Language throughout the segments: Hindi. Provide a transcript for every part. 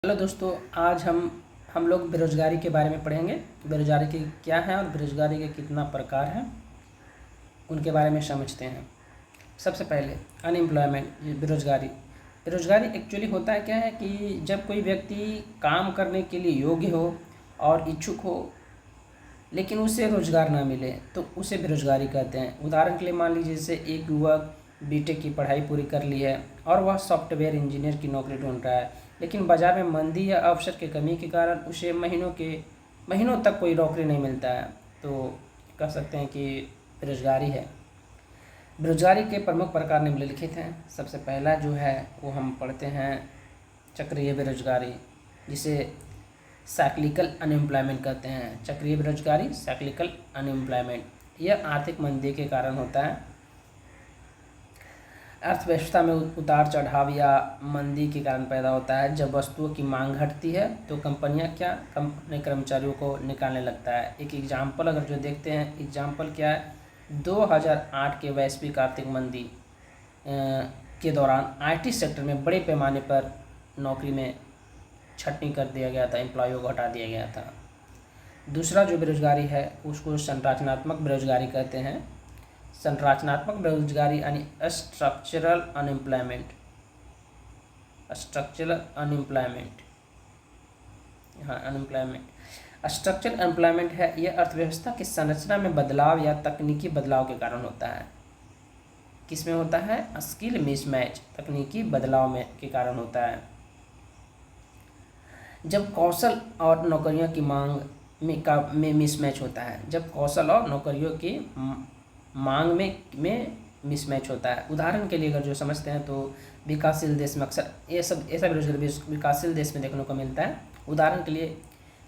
हेलो दोस्तों, आज हम लोग बेरोज़गारी के बारे में पढ़ेंगे। बेरोज़गारी की क्या है और बेरोज़गारी के कितना प्रकार हैं उनके बारे में समझते हैं। सबसे पहले अनएम्प्लॉयमेंट, बेरोज़गारी। बेरोज़गारी एक्चुअली होता है क्या है कि जब कोई व्यक्ति काम करने के लिए योग्य हो और इच्छुक हो लेकिन उसे रोज़गार ना मिले तो उसे बेरोज़गारी कहते हैं। उदाहरण के लिए मान लीजिए जैसे एक युवक बीटेक की पढ़ाई पूरी कर ली है और वह सॉफ्टवेयर इंजीनियर की नौकरी ढूंढ रहा है, लेकिन बाज़ार में मंदी या अवसर की कमी के कारण उसे महीनों तक कोई नौकरी नहीं मिलता है, तो कह सकते हैं कि बेरोज़गारी है। बेरोज़गारी के प्रमुख प्रकार निम्नलिखित हैं। सबसे पहला जो है वो हम पढ़ते हैं चक्रीय बेरोज़गारी, जिसे साइक्लिकल अनएम्प्लॉयमेंट कहते हैं। चक्रीय बेरोजगारी, साइक्लिकल अनएम्प्लॉयमेंट, यह आर्थिक मंदी के कारण होता है। अर्थव्यवस्था में उतार चढ़ाव या मंदी के कारण पैदा होता है। जब वस्तुओं की मांग घटती है तो कंपनियां अपने कर्मचारियों को निकालने लगता है। एक एग्जाम्पल अगर जो देखते हैं, एग्जाम्पल क्या है, 2008 के वैश्विक आर्थिक मंदी के दौरान आईटी सेक्टर में बड़े पैमाने पर नौकरी में छटनी कर दिया गया था, एम्प्लॉयों को हटा दिया गया था। दूसरा जो बेरोजगारी है उसको संरचनात्मक बेरोजगारी कहते हैं। संरचनात्मक बेरोजगारी यानी स्ट्रक्चरल अनएम्प्लॉयमेंट। स्ट्रक्चरल अनएम्प्लॉयमेंट, हाँ अनएम्प्लॉयमेंट। स्ट्रक्चरल एम्प्लॉयमेंट है, यह अर्थव्यवस्था की संरचना में बदलाव या तकनीकी बदलाव के कारण होता है। किस में होता है? स्किल मिसमैच, तकनीकी बदलाव में के कारण होता है। जब कौशल और नौकरियों की मांग में मिसमैच होता है, जब कौशल और नौकरियों की मांग में मिसमैच होता है। उदाहरण के लिए अगर जो समझते हैं तो विकासशील देश में अक्सर ये सब ऐसा बेरोजगारी विकासशील देश में देखने को मिलता है। उदाहरण के लिए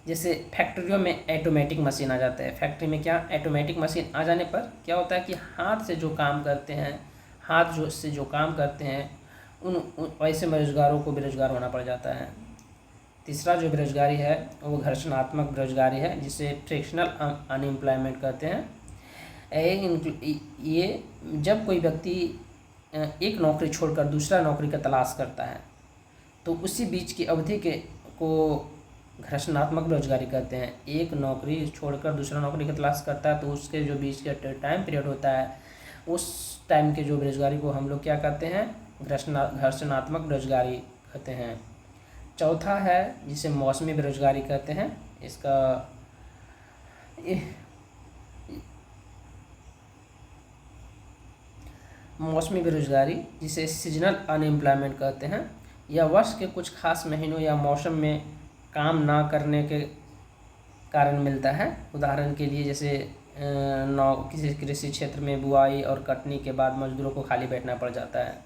जैसे फैक्ट्रियों में ऑटोमेटिक मशीन आ जाता है। फैक्ट्री में क्या ऑटोमेटिक मशीन आ जाने पर क्या होता है कि हाथ से जो काम करते हैं, से जो काम करते हैं उन वैसे बेरोजगारों को बेरोजगार होना पड़ जाता है। तीसरा जो बेरोजगारी है वो घर्षणात्मक बेरोजगारी है, जिसे फ्रिक्शनल अनएम्प्लॉयमेंट कहते हैं। ये जब कोई व्यक्ति एक नौकरी छोड़कर दूसरा नौकरी का तलाश करता है तो उसी बीच की अवधि को घर्षणात्मक बेरोजगारी कहते हैं। एक नौकरी छोड़कर दूसरा नौकरी का तलाश करता है तो उसके जो बीच का टाइम पीरियड होता है, उस टाइम के जो बेरोजगारी को हम लोग क्या कहते हैं? घर्षणात्मक बेरोजगारी कहते हैं। चौथा है जिसे मौसमी बेरोजगारी कहते हैं। इसका मौसमी बेरोजगारी, जिसे सीजनल अनएम्प्लॉयमेंट कहते हैं, यह वर्ष के कुछ खास महीनों या मौसम में काम ना करने के कारण मिलता है। उदाहरण के लिए जैसे किसी कृषि क्षेत्र में बुआई और कटनी के बाद मजदूरों को खाली बैठना पड़ जाता है,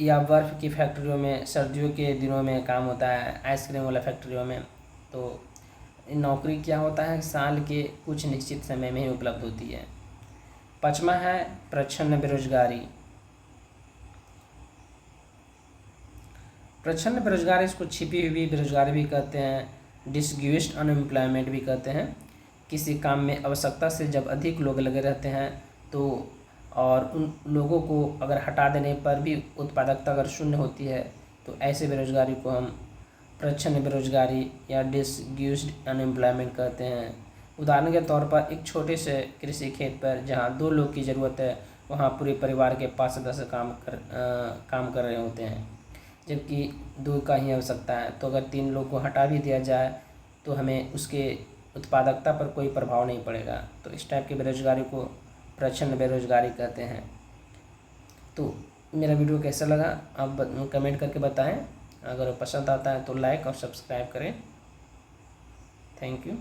या बर्फ़ की फैक्ट्रियों में सर्दियों के दिनों में काम होता है, आइसक्रीम वाला फैक्ट्रियों में। तो नौकरी क्या होता है, साल के कुछ निश्चित समय में ही उपलब्ध होती है। पाँचवा है प्रच्छन्न बेरोजगारी। प्रच्छन्न बेरोजगारी, इसको छिपी हुई बेरोजगारी भी कहते हैं, डिसग्यूस्ड अनएम्प्लॉयमेंट भी कहते हैं। किसी काम में आवश्यकता से जब अधिक लोग लगे रहते हैं तो और उन लोगों को अगर हटा देने पर भी उत्पादकता अगर शून्य होती है तो ऐसे बेरोजगारी को हम प्रच्छन्न बेरोजगारी या डिसग्यूस्ड अनएम्प्लॉयमेंट कहते हैं। उदाहरण के तौर पर एक छोटे से कृषि खेत पर जहां 2 लोग की ज़रूरत है वहां पूरे परिवार के 5 सदस्य काम कर रहे होते हैं, जबकि 2 का ही आवश्यकता है। तो अगर 3 लोग को हटा भी दिया जाए तो हमें उसके उत्पादकता पर कोई प्रभाव नहीं पड़ेगा। तो इस टाइप की बेरोजगारी को प्रच्छन्न बेरोजगारी कहते हैं। तो मेरा वीडियो कैसा लगा आप कमेंट करके बताएं। अगर पसंद आता है तो लाइक और सब्सक्राइब करें। Thank you.